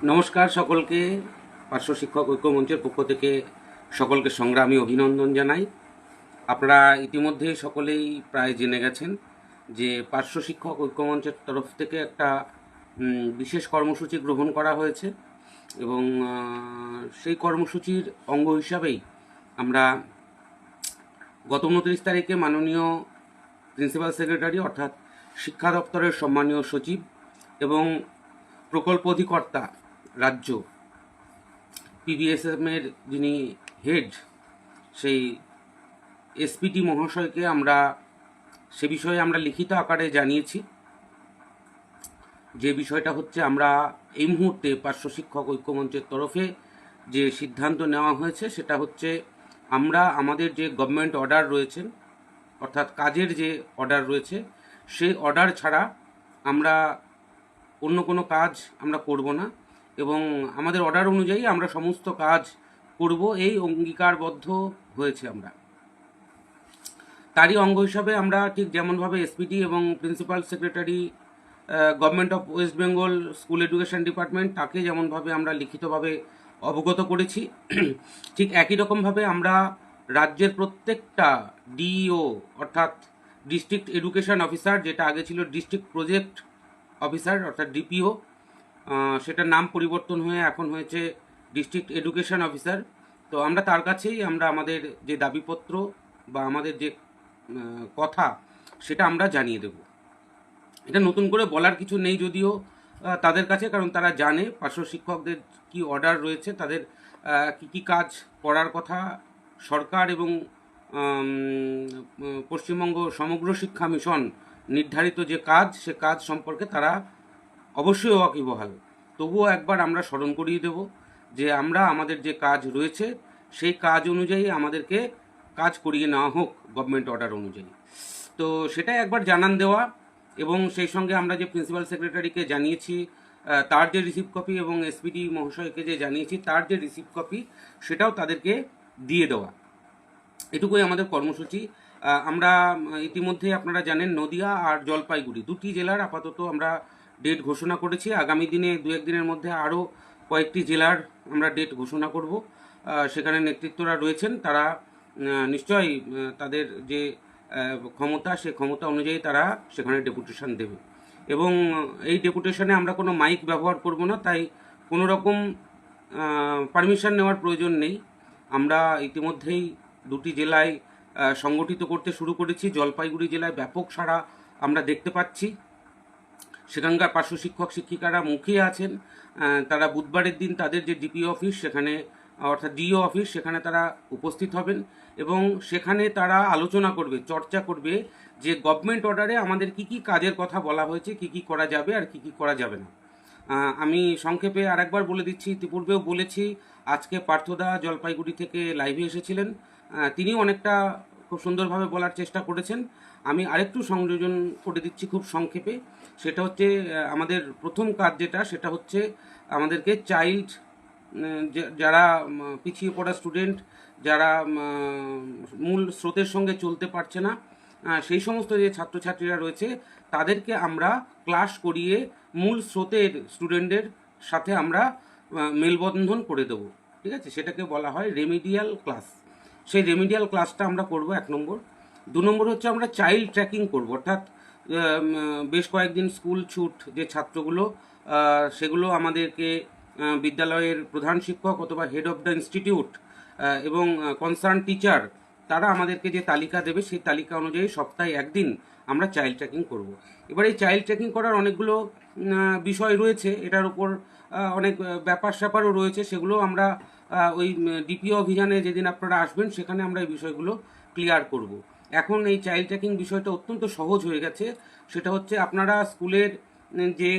নমস্কার সকলকে। পার্শ্ব শিক্ষক ঐক্য মঞ্চের পক্ষ থেকে সকলকে সংগ্রামী অভিনন্দন জানাই। আপনারা ইতিমধ্যে সকলেই প্রায় জেনে গেছেন যে পার্শ্ব শিক্ষক ঐক্য মঞ্চের তরফ থেকে একটা বিশেষ কর্মসূচি গ্রহণ করা হয়েছে এবং সেই কর্মসূচির অঙ্গ হিসাবেই আমরা গত 29 তারিখে মাননীয় প্রিন্সিপাল সেক্রেটারি অর্থাৎ শিক্ষা দপ্তরের সম্মানীয় সচিব এবং প্রকল্প অধিকর্তা রাজ্য পিবিএসএমের যিনি হেড সেই এসপিটি মহাশয়কে আমরা সে বিষয়ে আমরা লিখিত আকারে জানিয়েছি। যে বিষয়টা হচ্ছে আমরা এই মুহূর্তে পার্শ্ব শিক্ষক ঐক্যমঞ্চের তরফে যে সিদ্ধান্ত নেওয়া হয়েছে সেটা হচ্ছে আমরা আমাদের যে গভর্নমেন্ট অর্ডার রয়েছে অর্থাৎ কাজের যে অর্ডার রয়েছে সেই অর্ডার ছাড়া আমরা অন্য কোনো কাজ আমরা করব না এবং আমাদের অর্ডার অনুযায়ী আমরা সমস্ত কাজ করব, এই অঙ্গীকারবদ্ধ হয়েছে আমরা। তারই অঙ্গ হিসাবে আমরা ঠিক যেমনভাবে এসপিটি এবং principal secretary government of West Bengal school education department তাকে যেমনভাবে আমরা লিখিতভাবে অবগত করেছি, ঠিক একই রকমভাবে আমরা রাজ্যের প্রত্যেকটা ডিইও অর্থাৎ ডিস্ট্রিক্ট এডুকেশন অফিসার, যেটা আগে ছিল ডিস্ট্রিক্ট প্রজেক্ট অফিসার অর্থাৎ ডিপিও, সেটার নাম পরিবর্তন হয়ে এখন হয়েছে ডিস্ট্রিক্ট এডুকেশন অফিসার। তো আমরা তার কাছেই আমরা আমাদের যে দাবিপত্র বা আমাদের যে কথা সেটা আমরা জানিয়ে দেব। এটা নতুন করে বলার কিছু নেই যদিও তাদের কাছে, কারণ তারা জানে পার্শ্ব শিক্ষকদের কি অর্ডার রয়েছে, তাদের কি কি কাজ করার কথা সরকার এবং পশ্চিমবঙ্গ সমগ্র শিক্ষা মিশন নির্ধারিত যে কাজ সে কাজ সম্পর্কে তারা অবশ্যই ওয়াকিবহাল। তবুও একবার আমরা স্মরণ করিয়ে দেব যে আমরা আমাদের যে কাজ রয়েছে সেই কাজ অনুযায়ী আমাদেরকে কাজ করিয়ে নেওয়া হোক গভর্নমেন্ট অর্ডার অনুযায়ী। তো সেটাই একবার জানান দেওয়া এবং সেই সঙ্গে আমরা যে প্রিন্সিপাল সেক্রেটারিকে জানিয়েছি তার যে রিসিভ কপি এবং এসপিডি মহাশয়কে যে জানিয়েছি তার যে রিসিভ কপি সেটাও তাদেরকে দিয়ে দেওয়া, এটুকুই আমাদের কর্মসূচি। আমরা ইতিমধ্যে আপনারা জানেন নদিয়া আর জলপাইগুড়ি দুটি জেলার আপাতত আমরা ডেট ঘোষণা করেছি। আগামী দিনে দু একদিনের মধ্যে আরও কয়েকটি জেলার আমরা ডেট ঘোষণা করব। সেখানে নেতৃত্বরা রয়েছেন, তারা নিশ্চয়ই তাদের যে ক্ষমতা সে ক্ষমতা অনুযায়ী তারা সেখানে ডেপুটেশন দেবে এবং এই ডেপুটেশনে আমরা কোনো মাইক ব্যবহার করব না, তাই কোনো রকম পারমিশন নেওয়ার প্রয়োজন নেই। আমরা ইতিমধ্যেই দুটি জেলায় সংগঠিত করতে শুরু করেছি। জলপাইগুড়ি জেলায় ব্যাপক সাড়া আমরা দেখতে পাচ্ছি, সেখানকার পার্শ্ব শিক্ষক শিক্ষিকারা মুখিয়ে আছেন। তারা বুধবারের দিন তাদের যে ডিপিও অফিস সেখানে অর্থাৎ ডিও অফিস সেখানে তারা উপস্থিত হবেন এবং সেখানে তারা আলোচনা করবে, চর্চা করবে যে গভর্নমেন্ট অর্ডারে আমাদের কি কি কাজের কথা বলা হয়েছে, কি কি করা যাবে আর কি কি করা যাবে না। আমি সংক্ষেপে আরেকবার বলে দিচ্ছি, ইতিপূর্বেও বলেছি, আজকে পার্থদা জলপাইগুড়ি থেকে লাইভে এসেছিলেন, তিনিও অনেকটা খুব সুন্দরভাবে বলার চেষ্টা করেছেন। আমি আরেকটু সংযোজন করে দিচ্ছি খুব সংক্ষেপে। সেটা হচ্ছে আমাদের প্রথম কাজ যেটা সেটা হচ্ছে আমাদেরকে চাইল্ড যারা পিছিয়ে পড়া স্টুডেন্ট, যারা মূল স্রোতের সঙ্গে চলতে পারছে না, সেই সমস্ত যে ছাত্রছাত্রীরা রয়েছে তাদেরকে আমরা ক্লাস করিয়ে মূল স্রোতের স্টুডেন্টদের সাথে আমরা মেলবন্ধন করে দেব। ঠিক আছে, সেটাকে বলা হয় রেমিডিয়াল ক্লাস। সেই রেমিডিয়াল ক্লাসটা আমরা করব 1 নম্বর। 2 নম্বর হচ্ছে আমরা চাইল্ড ট্র্যাকিং করব, অর্থাৎ বেশ কয়েকদিন স্কুল ছুট যে ছাত্রগুলো সেগুলো আমাদেরকে বিদ্যালয়ের প্রধান শিক্ষক অথবা হেড অফ দ্য ইনস্টিটিউট এবং কনসার্ন টিচার তারা আমাদেরকে যে তালিকা দেবে সেই তালিকা অনুযায়ী সপ্তাহে 1 দিন আমরা চাইল্ড ট্র্যাকিং করব। এবার এই চাইল্ড ট্র্যাকিং করার অনেকগুলো বিষয় রয়েছে, এটার উপর অনেক ব্যাপার স্যাপারও রয়েছে, সেগুলো আমরা ওই ডিপিও অভিযানে যেদিন আপনারা আসবেন সেখানে আমরা এই বিষয়গুলো ক্লিয়ার করব। এখন এই চাইল্ড ট্র্যাকিং বিষয়টা অত্যন্ত সহজ হয়ে গেছে। সেটা হচ্ছে আপনারা স্কুলের যে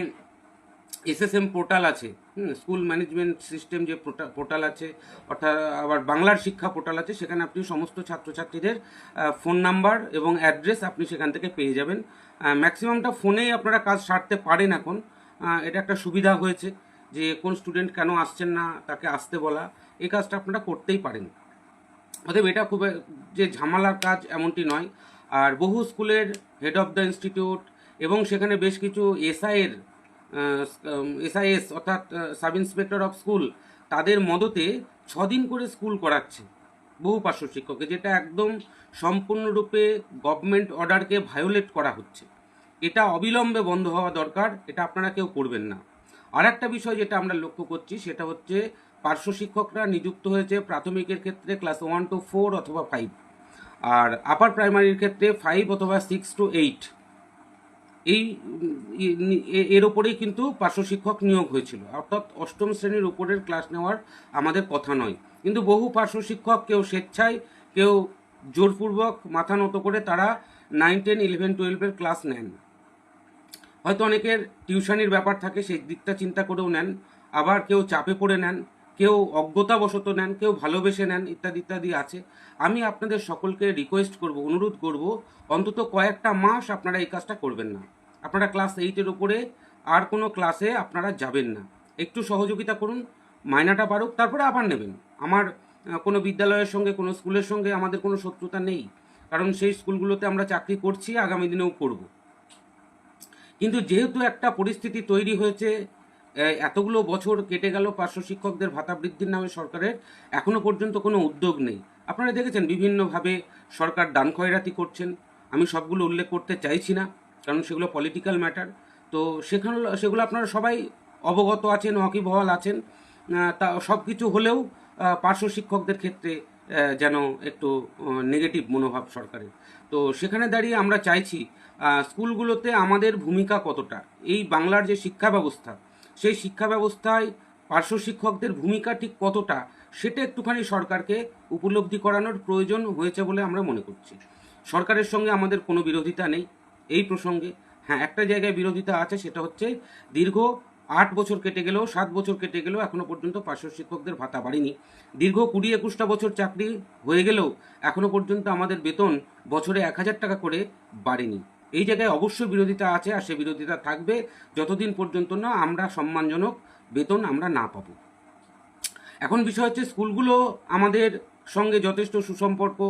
এসএসএম পোর্টাল আছে, স্কুল ম্যানেজমেন্ট সিস্টেম যে পোর্টাল আছে, অর্থাৎ আবার বাংলার শিক্ষা পোর্টাল আছে, সেখানে আপনি সমস্ত ছাত্রছাত্রীদের ফোন নাম্বার এবং অ্যাড্রেস আপনি সেখান থেকে পেয়ে যাবেন। ম্যাক্সিমামটা ফোনেই আপনারা কাজ সারতে পারেন এখন। এটা একটা সুবিধা হয়েছে যে কোন স্টুডেন্ট কেন আসছেন না তাকে আসতে বলা, এই কাজটা আপনারা করতেই পারেন। অতএব এটা খুব যে ঝামেলার কাজ এমনটি নয়। আর বহু স্কুলের হেড অফ দ্য ইনস্টিটিউট এবং সেখানে বেশ কিছু এসআইয়ের SIS অর্থাৎ সাব ইন্সপেক্টর অফ স্কুল, তাদের মদতে 6 দিন করে স্কুল করাচ্ছে বহু পার্শ্ব শিক্ষককে, যেটা একদম সম্পূর্ণরূপে গভর্নমেন্ট অর্ডারকে ভায়োলেট করা হচ্ছে। এটা অবিলম্বে বন্ধ হওয়া দরকার, এটা আপনারা কেউ করবেন না। আর একটা বিষয় যেটা আমরা লক্ষ্য করছি সেটা হচ্ছে পার্শ্ব শিক্ষকরা নিযুক্ত হয়েছে প্রাথমিকের ক্ষেত্রে ক্লাস 1 to 4 অথবা 5, আর আপার প্রাইমারির ক্ষেত্রে 5 অথবা 6 to 8। এই এর ওপরেই কিন্তু পার্শ্ব শিক্ষক নিয়োগ হয়েছিল, অর্থাৎ অষ্টম শ্রেণীর উপরের ক্লাস নেওয়ার আমাদের কথা নয়। কিন্তু বহু পার্শ্ব শিক্ষক কেউ স্বেচ্ছায়, কেউ জোরপূর্বক মাথা নত করে তারা 9, 10, 11, 12-এর ক্লাস নেন। হয়তো অনেকের টিউশনির ব্যাপার থাকে, সেই দিকটা চিন্তা করেও নেন, আবার কেউ চাপে পড়ে নেন, কেউ অজ্ঞতাবশত নেন, কেউ ভালোবেসে নেন, ইত্যাদি ইত্যাদি আছে। আমি আপনাদের সকলকে রিকোয়েস্ট করব, অনুরোধ করব, অন্তত কয়েকটা মাস আপনারা এই কাজটা করবেন না। আপনারা ক্লাস 8-এর উপরে আর কোনো ক্লাসে আপনারা যাবেন না। একটু সহযোগিতা করুন, মাইনাটা বাড়ুক, তারপরে আবার নেবেন। আমার কোনো বিদ্যালয়ের সঙ্গে, কোনো স্কুলের সঙ্গে আমাদের কোনো শত্রুতা নেই, কারণ সেই স্কুলগুলোতে আমরা চাকরি করছি, আগামী দিনেও করব। কিন্তু যেহেতু একটা পরিস্থিতি তৈরি হয়েছে, এতগুলো বছর কেটে গেল, পার্শ্ব শিক্ষকদের ভাতা বৃদ্ধির নামে সরকারের এখনো পর্যন্ত কোনো উদ্যোগ নেই। আপনারা দেখেছেন বিভিন্নভাবে সরকার দান খয়রাতি করছেন। আমি সবগুলো উল্লেখ করতে চাইছি না, কারণ সেগুলো পলিটিক্যাল ম্যাটার। তো সেগুলো আপনারা সবাই অবগত আছেন, ওয়াকিবহাল আছেন। তা সব কিছু হলেও পার্শ্ব শিক্ষকদের ক্ষেত্রে যেন একটু নেগেটিভ মনোভাব সরকারের। তো সেখানে দাঁড়িয়ে আমরা চাইছি স্কুলগুলোতে আমাদের ভূমিকা কতটা, এই বাংলার যে শিক্ষা ব্যবস্থা, সেই শিক্ষা ব্যবস্থায় পার্শ্ব শিক্ষকদের ভূমিকা ঠিক কতটা, সেটা একটুখানি সরকারকে উপলব্ধি করানোর প্রয়োজন হয়েছে বলে আমরা মনে করছি। সরকারের সঙ্গে আমাদের কোনো বিরোধিতা নেই এই প্রসঙ্গে। হ্যাঁ, একটা জায়গায় বিরোধিতা আছে, সেটা হচ্ছে দীর্ঘ 8 বছর কেটে গেলেও, 7 বছর কেটে গেলেও এখনো পর্যন্ত পার্শ্ব শিক্ষকদের ভাতা বাড়েনি। দীর্ঘ 20-21টা বছর চাকরি হয়ে গেলেও এখনো পর্যন্ত আমাদের বেতন বছরে 1000 টাকা করে বাড়েনি। এই জায়গায় অবশ্যই বিরোধিতা আছে, আর সে বিরোধিতা থাকবে যতদিন পর্যন্ত না আমরা সম্মানজনক বেতন আমরা না পাবো। এখন বিষয় হচ্ছে স্কুলগুলো আমাদের সঙ্গে যথেষ্ট সুসম্পর্ক।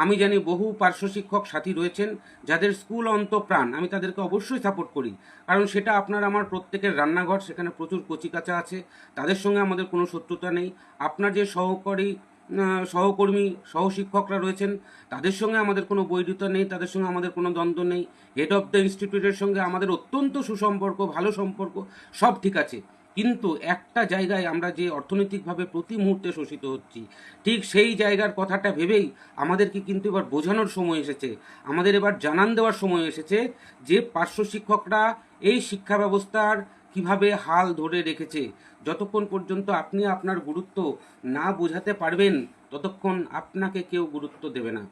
আমি জানি বহু পার্শ্ব শিক্ষক সাথী রয়েছেন যাদের স্কুল অন্তঃপ্রাণ, আমি তাদেরকে অবশ্যই সাপোর্ট করি, কারণ সেটা আপনার আমার প্রত্যেকের রান্নাঘর, সেখানে প্রচুর কচিকাঁচা আছে, তাদের সঙ্গে আমাদের কোনো শত্রুতা নেই। আপনার যে সহকর্মী সহশিক্ষকরা রয়েছেন, তাদের সঙ্গে আমাদের কোনো বৈরিতা নেই, তাদের সঙ্গে আমাদের কোনো দ্বন্দ্ব নেই। হেড অফ দ্য ইনস্টিটিউটের সঙ্গে আমাদের অত্যন্ত সুসম্পর্ক, ভালো সম্পর্ক, সব ঠিক আছে। কিন্তু একটা জায়গায় আমরা যে অর্থনৈতিকভাবে প্রতি মুহূর্তে শোষিত হচ্ছি, ঠিক সেই জায়গার কথাটা ভেবেই আমাদেরকে কিন্তু এবার বোঝানোর সময় এসেছে, আমাদের এবার জানান দেওয়ার সময় এসেছে যে পার্শ্ব শিক্ষকরা এই শিক্ষা ব্যবস্থার কিভাবে হাল ধরে রেখেছে। যতক্ষণ পর্যন্ত আপনি আপনার গুরুত্ব না বোঝাতে পারবেন, ততক্ষণ আপনাকে কেউ গুরুত্ব দেবে না।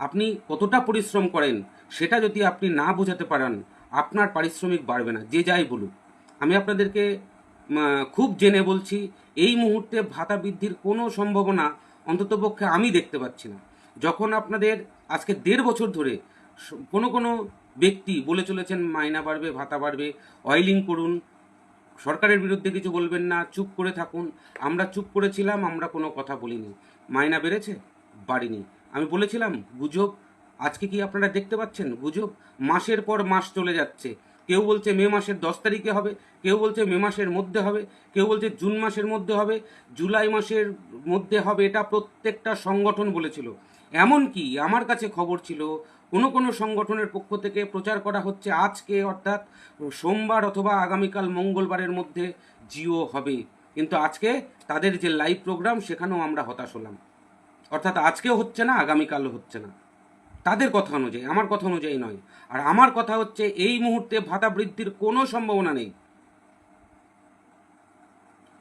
আপনি কতটা পরিশ্রম করেন সেটা যদি আপনি না বোঝাতে পারেন, আপনার পারিশ্রমিক বাড়বে না, যে যাই বলুক। আমি আপনাদেরকে খুব জেনে বলছি, এই মুহূর্তে ভাতা বৃদ্ধির কোনো সম্ভাবনা অন্ততপক্ষে আমি দেখতে পাচ্ছি না। যখন আপনাদের আজকে 1.5 বছর ধরে কোনো কোনো ব্যক্তি বলে চলেছেন মাইনা বাড়বে, ভাতা বাড়বে, অয়েলিং করুন, সরকারের বিরুদ্ধে কিছু বলবেন না, চুপ করে থাকুন। আমরা চুপ করেছিলাম, আমরা কোনো কথা বলিনি। মাইনা বেড়েছে? বাড়েনি। আমি বলেছিলাম গুজব। আজকে কি আপনারা দেখতে পাচ্ছেন গুজব? মাসের পর মাস চলে যাচ্ছে, কেউ বলছে মে মাসের 10 তারিখে হবে, কেউ বলছে মে মাসের মধ্যে হবে, কেউ বলছে জুন মাসের মধ্যে হবে, জুলাই মাসের মধ্যে হবে, এটা প্রত্যেকটা সংগঠন বলেছিল। এমনকি আমার কাছে খবর ছিল কোনো কোনো সংগঠনের পক্ষ থেকে প্রচার করা হচ্ছে আজকে, অর্থাৎ সোমবার অথবা আগামীকাল মঙ্গলবারের মধ্যে জিও হবে। কিন্তু আজকে তাদের যে লাইভ প্রোগ্রাম, সেখানেও আমরা হতাশ হলাম। অর্থাৎ আজকেও হচ্ছে না, আগামীকালও হচ্ছে না, তাদের কথা অনুযায়ী, আমার কথা অনুযায়ী নয়। আর আমার কথা হচ্ছে এই মুহূর্তে ভাতা বৃদ্ধির কোনো সম্ভাবনা নেই।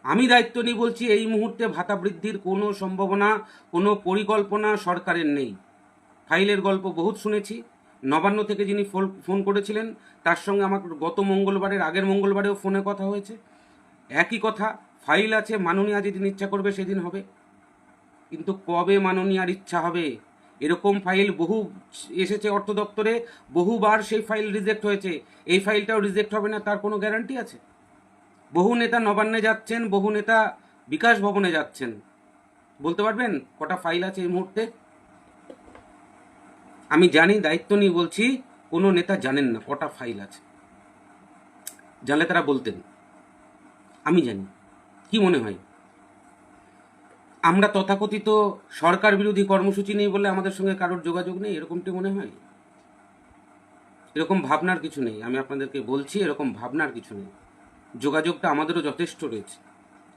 আমি দায়িত্ব নিয়ে বলছি, এই মুহূর্তে ভাতা বৃদ্ধির কোনো সম্ভাবনা, কোনো পরিকল্পনা সরকারের নেই। ফাইলের গল্প বহুত শুনেছি। নবান্ন থেকে যিনি ফোন করেছিলেন, তার সঙ্গে আমার গত মঙ্গলবারের আগের মঙ্গলবারেও ফোনে কথা হয়েছে, একই কথা। ফাইল আছে, মাননীয়া যেদিন ইচ্ছা করবে সেদিন হবে। কিন্তু কবে মাননীয়ার ইচ্ছা হবে? এরকম ফাইল বহু এসেছে অর্থ দপ্তরে, বহুবার সেই ফাইল রিজেক্ট হয়েছে। এই ফাইলটাও রিজেক্ট হবে না তার কোনো গ্যারান্টি আছে? বহু নেতা নবান্নে যাচ্ছেন, বহু নেতা বিকাশ ভবনে যাচ্ছেন, বলতে পারবেন কটা ফাইল আছে এই মুহূর্তে? আমি জানি, দায়িত্ব নিয়ে বলছি, কোনো নেতা জানেন না কটা ফাইল আছে। জানলে তারা বলতেন। আমি জানি। কি মনে হয় আমরা তথাকথিত সরকার বিরোধী কর্মসূচি নেই বলে আমাদের সঙ্গে কারোর যোগাযোগ নেই, এরকমটি মনে হয়? এরকম ভাবনার কিছু নেই, আমি আপনাদেরকে বলছি, এরকম ভাবনার কিছু নেই। যোগাযোগটা আমাদেরও যথেষ্ট রয়েছে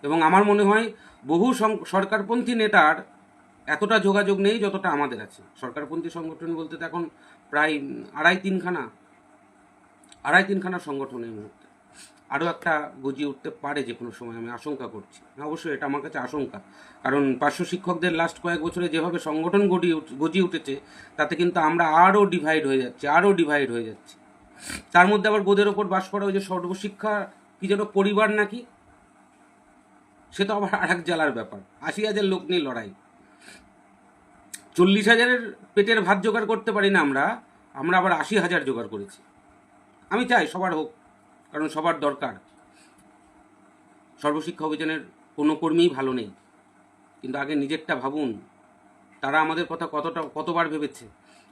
এবং আমার মনে হয় বহু সরকারপন্থী নেতার এতটা যোগাযোগ নেই যতটা আমাদের আছে। সরকারপন্থী সংগঠন বলতে তো এখন প্রায় আড়াই তিনখানা সংগঠন এই মুহূর্তে। আরও একটা গজিয়ে উঠতে পারে যে কোনো সময়, আমি আশঙ্কা করছি। অবশ্যই এটা আমার কাছে আশঙ্কা, কারণ পার্শ্ব শিক্ষকদের লাস্ট কয়েক বছরে যেভাবে সংগঠন গজিয়ে উঠেছে তাতে কিন্তু আমরা আরও ডিভাইড হয়ে যাচ্ছি। তার মধ্যে আবার বোধের ওপর বাস করা ওই যে সর্বশিক্ষা কি যেন পরিবার নাকি, সে তো আবার আর এক জ্বালার ব্যাপার। 80,000 লোক নিয়ে লড়াই, 40,000-এর পেটের ভাত জোগাড় করতে পারি না আমরা আবার 80,000 জোগাড় করেছি। আমি চাই সবার হোক, কারণ সবার দরকার। সর্বশিক্ষা অভিযানের কোনো কর্মীই ভালো নেই, কিন্তু আগে নিজেরটা ভাবুন। তারা আমাদের কথা কতবার ভেবেছে।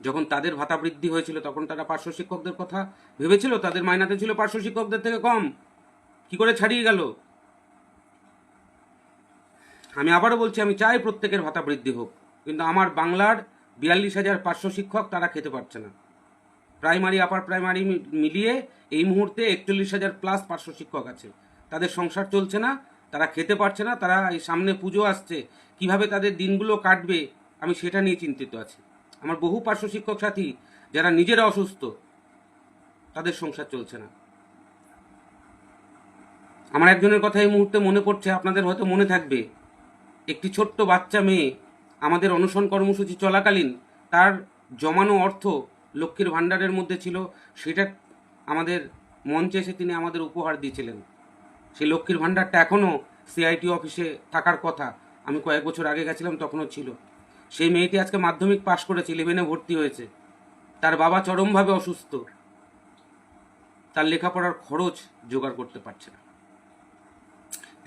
যখন তাদের ভাতা বৃদ্ধি হয়েছিল তখন তারা পার্শ্ব শিক্ষকদের কথা ভেবেছিল? তাদের মাইনাতে ছিল পার্শ্ব শিক্ষকদের থেকে কম, কি করে ছাড়িয়ে গেল? আমি আবারও বলছি, আমি চাই প্রত্যেকের ভাতা বৃদ্ধি হোক, কিন্তু আমার বাংলার 42,000 পার্শ্ব শিক্ষক তারা খেতে পারছে না। প্রাইমারি আপার প্রাইমারি মিলিয়ে এই মুহূর্তে 41,000 প্লাস পার্শ্ব শিক্ষক আছে, তাদের সংসার চলছে না, তারা খেতে পারছে না। তারা এই সামনে পুজো আসছে, কিভাবে তাদের দিনগুলো কাটবে আমি সেটা নিয়ে চিন্তিত আছি। আমার বহু পার্শ্ব শিক্ষক সাথী যারা নিজেরা অসুস্থ, তাদের সংসার চলছে না। আমার একজনের কথা এই মুহূর্তে মনে পড়ছে, আপনাদের হয়তো মনে থাকবে। একটি ছোট্ট বাচ্চা মেয়ে আমাদের অনশন কর্মসূচি চলাকালীন তার জমানো অর্থ লক্ষ্মীর ভাণ্ডারের মধ্যে ছিল, সেটা আমাদের মঞ্চে এসে তিনি আমাদের উপহার দিয়েছিলেন। সেই লক্ষ্মীর ভাণ্ডারটা এখনও সিআইটি অফিসে থাকার কথা। আমি কয়েক বছর আগে গেছিলাম, তখনও ছিল। সেই মেয়েটি আজকে মাধ্যমিক পাশ করেছে, 11-এ ভর্তি হয়েছে। তার বাবা চরমভাবে অসুস্থ, তার লেখাপড়ার খরচ জোগাড় করতে পারছে না।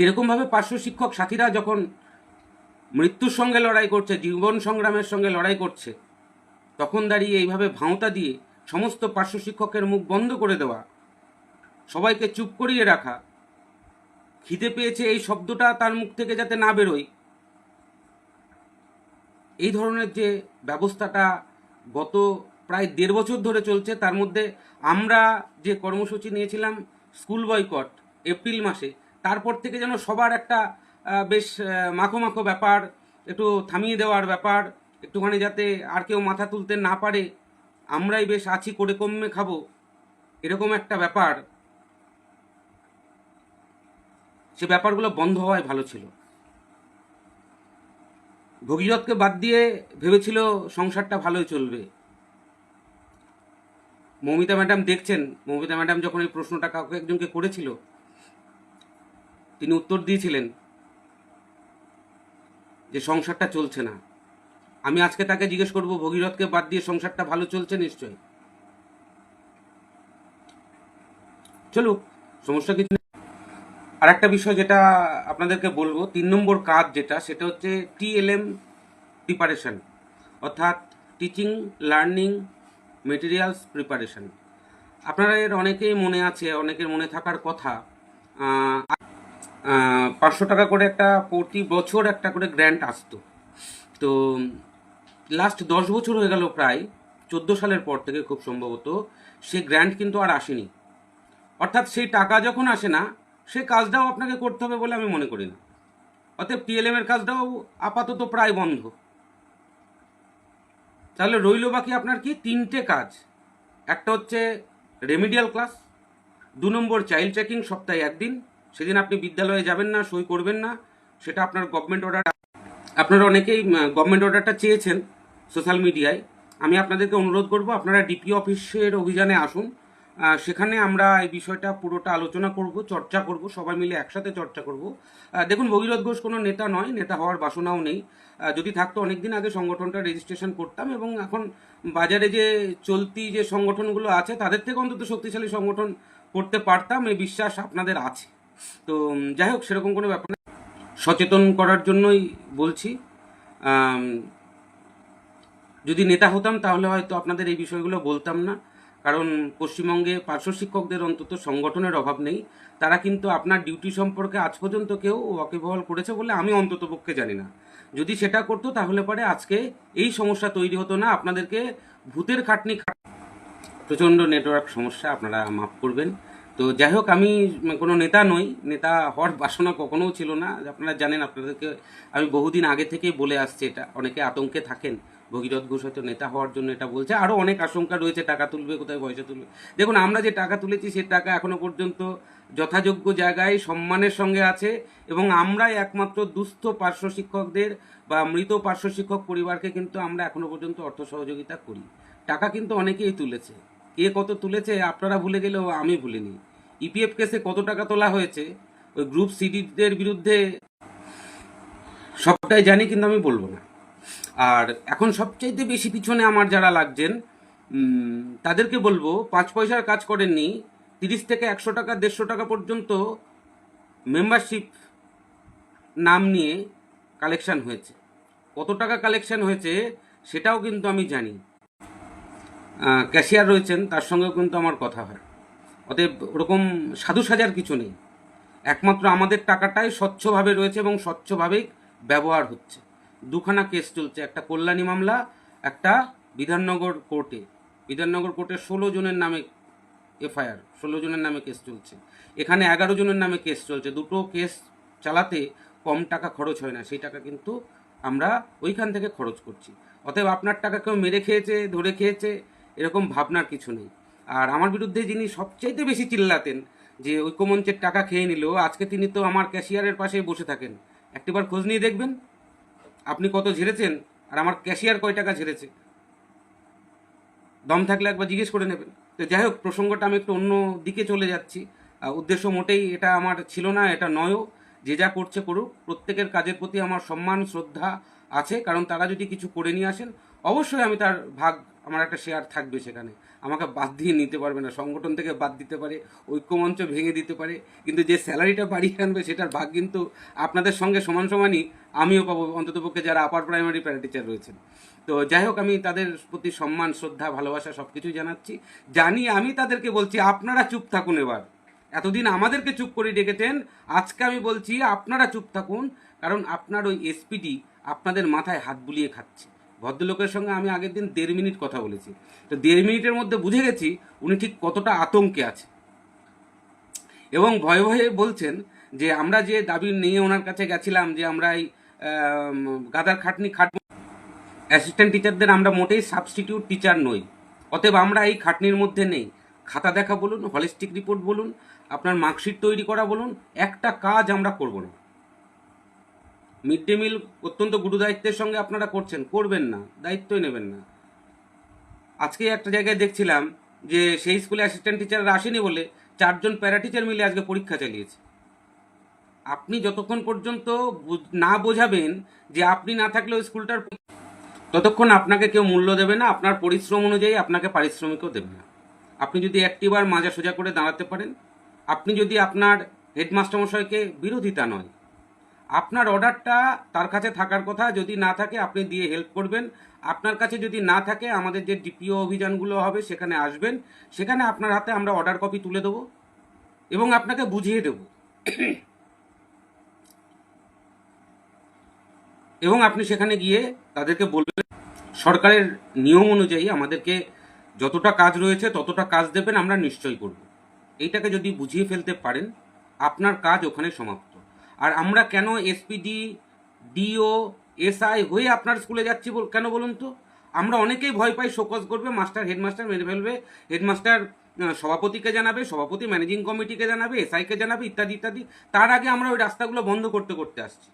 এরকমভাবে পার্শ্ব শিক্ষক সাথীরা যখন মৃত্যুর সঙ্গে লড়াই করছে, জীবন সংগ্রামের সঙ্গে লড়াই করছে, তখন দাঁড়িয়ে এইভাবে ভাঁওতা দিয়ে সমস্ত পার্শ্ব শিক্ষকের মুখ বন্ধ করে দেওয়া, সবাইকে চুপ করিয়ে রাখা, খিদে পেয়েছে এই শব্দটা তার মুখ থেকে যাতে না বেরোয়, এই ধরনের যে ব্যবস্থাটা গত প্রায় 1.5 বছর ধরে চলছে, তার মধ্যে আমরা যে কর্মসূচি নিয়েছিলাম স্কুল বয়কট এপ্রিল মাসে, তারপর থেকে যেন সবার একটা বেশ মাখো মাখো ব্যাপার, একটু থামিয়ে দেওয়ার ব্যাপার, একটুখানি যাতে আর কেউ মাথা তুলতে না পারে, আমরাই বেশ আছি করে কমে খাবো, এরকম একটা ব্যাপার। সে ব্যাপারগুলো বন্ধ হওয়ায় ভালো ছিল। ভগীরথকে বাদ দিয়ে ভেবেছিল সংসারটা ভালোই চলবে। মৌমিতা ম্যাডাম দেখছেন, মৌমিতা ম্যাডাম যখন এই প্রশ্নটা কাউকে একজনকে করেছিল, তিনি উত্তর দিয়েছিলেন যে সংসারটা চলছে না। আমি আজকে তাকে জিজ্ঞেস করব, ভগীরথকে বাদ দিয়ে সংসারটা ভালো চলছে? নিশ্চয়ই চলুক, সমস্যা কিছু নেই। আর একটা বিষয় যেটা আপনাদেরকে বলবো, 3 নম্বর কাজ যেটা, সেটা হচ্ছে TLM প্রিপারেশন, অর্থাৎ টিচিং লার্নিং মেটেরিয়ালস প্রিপারেশন। আপনারা এর অনেকেই মনে আছে, অনেকের মনে থাকার কথা, 500 টাকা করে একটা প্রতি বছর একটা করে গ্র্যান্ট আসতো। তো লাস্ট 10 বছর হয়ে গেল, প্রায় 14 সালের পর থেকে খুব সম্ভবত সেই গ্র্যান্ট কিন্তু আর আসেনি। অর্থাৎ সেই টাকা যখন আসে না, সেই কাজটাও আপনাকে করতে হবে বলে আমি মনে করি না। অতএব TLM এর কাজটাও আপাতত প্রায় বন্ধ। তাহলে রইল বাকি আপনার কি 3টে কাজ। একটা হচ্ছে রেমিডিয়াল ক্লাস, 2 নম্বর চাইল্ড ট্র্যাকিং, সপ্তাহে 1 দিন, সেদিন আপনি বিদ্যালয়ে যাবেন না, সই করবেন না, সেটা আপনার গভর্নমেন্ট অর্ডার। আপনারা অনেকেই গভর্নমেন্ট অর্ডারটা চেয়েছেন সোশ্যাল মিডিয়ায়। আমি আপনাদেরকে অনুরোধ করব, আপনারা ডিপি অফিসের অভিযানে আসুন, সেখানে আমরা এই বিষয়টা পুরোটা আলোচনা করব, চর্চা করব, সবাই মিলে একসাথে চর্চা করব। দেখুন, ভগীরথ ঘোষ কোনো নেতা নয়, নেতা হওয়ার বাসনাও নেই। যদি থাকতো অনেকদিন আগে সংগঠনটা রেজিস্ট্রেশন করতাম, এবং এখন বাজারে যে চলতি যে সংগঠনগুলো আছে তাদের থেকে অন্তত শক্তিশালী সংগঠন করতে পারতাম, এই বিশ্বাস আপনাদের আছে। তো যাই হোক, সেরকম কোনো ব্যাপার না, সচেতন করার জন্যই বলছি। যদি নেতা হতাম তাহলে হয়তো আপনাদের এই বিষয়গুলো বলতাম না। কারণ পশ্চিমবঙ্গে পার্শ্ব শিক্ষকদের অন্তত সংগঠনের অভাব নেই। তারা কিন্তু আপনার ডিউটি সম্পর্কে আজ পর্যন্ত কেউ ওয়াকিবহাল করেছে বলে আমি অন্তত পক্ষে জানি না। যদি সেটা করতো তাহলে পরে আজকে এই সমস্যা তৈরি হতো না। আপনাদেরকে ভূতের খাটনি প্রচণ্ড নেটওয়ার্ক সমস্যা, আপনারা মাফ করবেন। তো যাই হোক, আমি কোনো নেতা নই, নেতা হওয়ার বাসনা কখনোও ছিল না। আপনারা জানেন, আপনাদেরকে আমি বহুদিন আগে থেকেই বলে আসছি। এটা অনেকে আতঙ্কে থাকেন, ভগীরথ ঘোষ হয়তো নেতা হওয়ার জন্য এটা বলছে। আরও অনেক আশঙ্কা রয়েছে, টাকা তুলবে কোথায়, পয়সা তুলবে। দেখুন, আমরা যে টাকা তুলেছি সে টাকা এখনো পর্যন্ত যথাযোগ্য জায়গায় সম্মানের সঙ্গে আছে, এবং আমরাই একমাত্র দুস্থ পার্শ্ব শিক্ষকদের বা মৃত পার্শ্ব শিক্ষক পরিবারকে কিন্তু আমরা এখনো পর্যন্ত অর্থ সহযোগিতা করি। টাকা কিন্তু অনেকেই তুলেছে, কে কত তুলেছে আপনারা ভুলে গেলেও আমি ভুলিনি। ইপিএফ কেসে কত টাকা তোলা হয়েছে ওই গ্রুপ সিডিদের বিরুদ্ধে সবটাই জানি, কিন্তু আমি বলবো না। আর এখন সবচাইতে বেশি পিছনে আমার যারা লাগছেন তাদেরকে বলবো, 5 পয়সার কাজ করেননি, 30 থেকে 100 টাকা 150 টাকা পর্যন্ত মেম্বারশিপ নাম নিয়ে কালেকশন হয়েছে। কত টাকা কালেকশন হয়েছে সেটাও কিন্তু আমি জানি। ক্যাশিয়ার রয়েছেন, তার সঙ্গেও কিন্তু আমার কথা হয়। অতএব ওরকম সাধু সাজার কিছু নেই। একমাত্র আমাদের টাকাটাই স্বচ্ছভাবে রয়েছে এবং স্বচ্ছভাবেই ব্যবহার হচ্ছে। দুখানা কেস চলছে, একটা কল্যাণী মামলা, একটা বিধাননগর কোর্টে। বিধাননগর কোর্টে 16 জনের নামে এফআইআর, 16 জনের নামে কেস চলছে। এখানে 11 জনের নামে কেস চলছে। দুটো কেস চালাতে কম টাকা খরচ হয় না, সেই টাকা কিন্তু আমরা ওইখান থেকে খরচ করছি। অতএব আপনার টাকা কেউ মেরে খেয়েছে, ধরে খেয়েছে, এরকম ভাবনার কিছু নেই। আর আমার বিরুদ্ধে যিনি সবচাইতে বেশি চিল্লাতেন যে ঐক্যমঞ্চের টাকা খেয়ে নিল, আজকে তিনি তো আমার ক্যাশিয়ারের পাশে বসে থাকেন। একটিবার খোঁজ নিয়ে দেখবেন আপনি কত ঝেড়েছেন আর আমার ক্যাশিয়ার কয় টাকা ঝেড়েছে। দম থাকলে একবার জিজ্ঞেস করে নেবেন। তো যাই হোক, প্রসঙ্গটা আমি একটু অন্য দিকে চলে যাচ্ছি। উদ্দেশ্য মোটেই এটা আমার ছিল না, এটা নয়ও। যে যা করছে করুক, প্রত্যেকের কাজের প্রতি আমার সম্মান শ্রদ্ধা আছে। কারণ তারা যদি কিছু করে নিয়ে আসেন, অবশ্যই আমি তার ভাগ, আমার একটা শেয়ার থাকবে সেখানে। আমাকে বাদ দিয়ে নিতে পারবে না, সংগঠন থেকে বাদ দিতে পারে, ঐক্যমঞ্চ ভেঙে দিতে পারে, কিন্তু যে স্যালারিটা বাড়িয়ে আনবে সেটার ভাগ কিন্তু আপনাদের সঙ্গে সমান সমানই আমিও পাবো, অন্ততপক্ষে যারা আপার প্রাইমারি প্যারা টিচার রয়েছেন। তো যাই হোক, আমি তাদের প্রতি সম্মান শ্রদ্ধা ভালোবাসা সব কিছুই জানাচ্ছি। জানি, আমি তাদেরকে বলছি আপনারা চুপ থাকুন। এবার এতদিন আমাদেরকে চুপ করে ডেকেছেন, আজকে আমি বলছি আপনারা চুপ থাকুন। কারণ আপনার ওই এসপিডি আপনাদের মাথায় হাত বুলিয়ে খাচ্ছে। ভদ্রলোকের সঙ্গে আমি আগের দিন 1.5 মিনিট কথা বলেছি। তো 1.5 মিনিটের মধ্যে বুঝে গেছি উনি ঠিক কতটা আতঙ্কে আছে, এবং ভয়ে ভয়ে বলছেন যে আমরা যে দাবি নিয়ে ওনার কাছে গেছিলাম যে আমরা এই গাদার খাটনি খাটব, অ্যাসিস্ট্যান্ট টিচারদের আমরা মোটেই সাবস্টিটিউট টিচার নই। অতএব আমরা এই খাটনির মধ্যে নেই। খাতা দেখা বলুন, হলিস্টিক রিপোর্ট বলুন, আপনার মার্কশিট তৈরি করা বলুন, একটা কাজ আমরা করব না। মিড ডে মিল অত্যন্ত গুরু দায়িত্বের সঙ্গে আপনারা করছেন, করবেন না, দায়িত্বই নেবেন না। আজকে একটা জায়গায় দেখছিলাম যে সেই স্কুলে অ্যাসিস্ট্যান্ট টিচাররা আসেনি বলে 4 জন প্যারা টিচার মিলে আজকে পরীক্ষা চালিয়েছে। আপনি যতক্ষণ পর্যন্ত না বোঝাবেন যে আপনি না থাকলে ওই স্কুলটার, ততক্ষণ আপনাকে কেউ মূল্য দেবে না। আপনার পরিশ্রম অনুযায়ী আপনাকে পারিশ্রমিকও দেবে না। আপনি যদি একটিবার মাজা সোজা করে দাঁড়াতে পারেন, আপনি যদি আপনার হেডমাস্টার মশাইকে, বিরোধিতা নয়, আপনার অর্ডারটা তার কাছে থাকার কথা, যদি না থাকে আপনি দিয়ে হেল্প করবেন। আপনার কাছে যদি না থাকে, আমাদের যে ডিপিও অভিযানগুলো হবে সেখানে আসবেন, সেখানে আপনার হাতে আমরা অর্ডার কপি তুলে দেবো এবং আপনাকে বুঝিয়ে দেব, এবং আপনি সেখানে গিয়ে তাদেরকে বলবেন সরকারের নিয়ম অনুযায়ী আমাদেরকে যতটা কাজ রয়েছে ততটা কাজ দেবেন, আমরা নিশ্চয়ই করব। এইটাকে যদি বুঝিয়ে ফেলতে পারেন, আপনার কাজ ওখানে সমাপ্ত। আর আমরা কেন এসপিডি, ডিও, এসআই হয়ে আপনার স্কুলে যাচ্ছি কেন বলুন তো? আমরা অনেকেই ভয় পাই, শোকজ করবে, মাস্টার হেডমাস্টার মেরে ফেলবে, হেডমাস্টার সভাপতিকে জানাবে, সভাপতি ম্যানেজিং কমিটিকে জানাবে, এসআইকে জানাবে, ইত্যাদি ইত্যাদি। তার আগে আমরা ওই রাস্তাগুলো বন্ধ করতে করতে আসছি।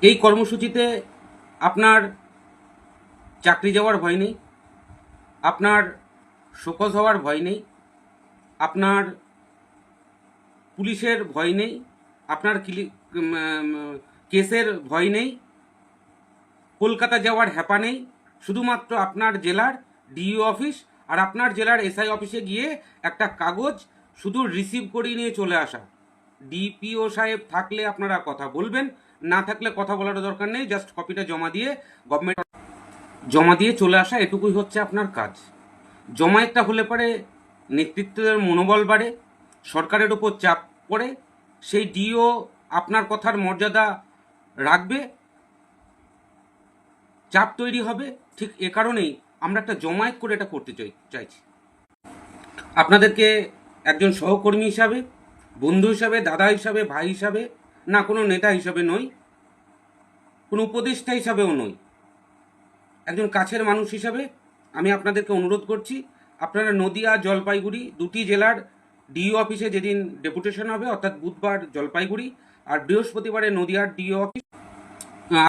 এই কর্মসূচিতে আপনার চাকরি যাওয়ার ভয় নেই, আপনার শোকজ হওয়ার ভয় নেই, আপনার পুলিশের ভয় নেই, আপনার কেসের ভয় নেই, কলকাতা যাওয়ার হ্যাপা নেই। শুধুমাত্র আপনার জেলার ডিইও অফিস আর আপনার জেলার এসআই অফিসে গিয়ে একটা কাগজ শুধু রিসিভ করিয়ে নিয়ে চলে আসা। ডিপিও সাহেব থাকলে আপনারা কথা বলবেন, না থাকলে কথা বলার দরকার নেই, জাস্ট কপিটা জমা দিয়ে গভর্নমেন্ট জমা দিয়ে চলে আসা, এটুকুই হচ্ছে আপনার কাজ। জমায়েতটা হলে পরে নেতৃত্বের মনোবল বাড়ে, সরকারের ওপর চাপ পড়ে, সেই ডিও আপনার কথার মর্যাদা রাখবে, চাপ তৈরি হবে। ঠিক এ কারণেই আমরা একটা জমায়েত করে এটা করতে চাইছি। আপনাদেরকে একজন সহকর্মী হিসাবে, বন্ধু হিসাবে, দাদা হিসাবে, ভাই হিসাবে, না কোনো নেতা হিসাবে নই, কোনো উপদেষ্টা হিসাবেও নই, একজন কাছের মানুষ হিসাবে আমি আপনাদেরকে অনুরোধ করছি, আপনারা নদিয়া, জলপাইগুড়ি দুটি জেলার ডিও অফিসে যেদিন ডেপুটেশন হবে, অর্থাৎ বুধবার জলপাইগুড়ি আর বৃহস্পতিবারে নদিয়ার ডিও অফিস,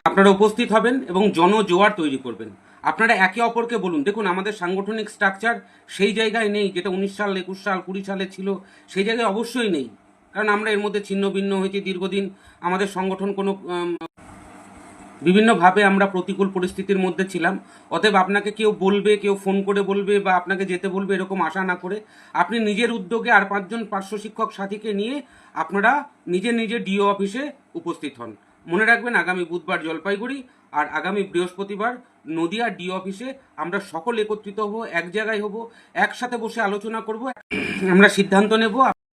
আপনারা উপস্থিত হবেন এবং জনজোয়ার তৈরি করবেন। আপনারা একে অপরকে বলুন, দেখুন আমাদের সাংগঠনিক স্ট্রাকচার সেই জায়গায় নেই যেটা 19 সাল, 21 সাল, 20 সালে ছিল, সেই জায়গায় অবশ্যই নেই, কারণ আমরা এর মধ্যে ছিন্ন ভিন্ন হয়েছি দীর্ঘদিন। আমাদের সংগঠন কোনো বিভিন্নভাবে আমরা প্রতিকূল পরিস্থিতির মধ্যে ছিলাম। অতএব আপনাকে কেউ বলবে, কেউ ফোন করে বলবে বা আপনাকে যেতে বলবে এরকম আশা না করে আপনি নিজের উদ্যোগে আর 5 জন পার্শ্ব শিক্ষক সাথীকে নিয়ে আপনারা নিজের নিজের ডিও অফিসে উপস্থিত হন। মনে রাখবেন, আগামী বুধবার জলপাইগুড়ি আর আগামী বৃহস্পতিবার নদিয়া ডিও অফিসে আমরা সকল একত্রিত হব, এক জায়গায় হব, একসাথে বসে আলোচনা করব, আমরা সিদ্ধান্ত নেব।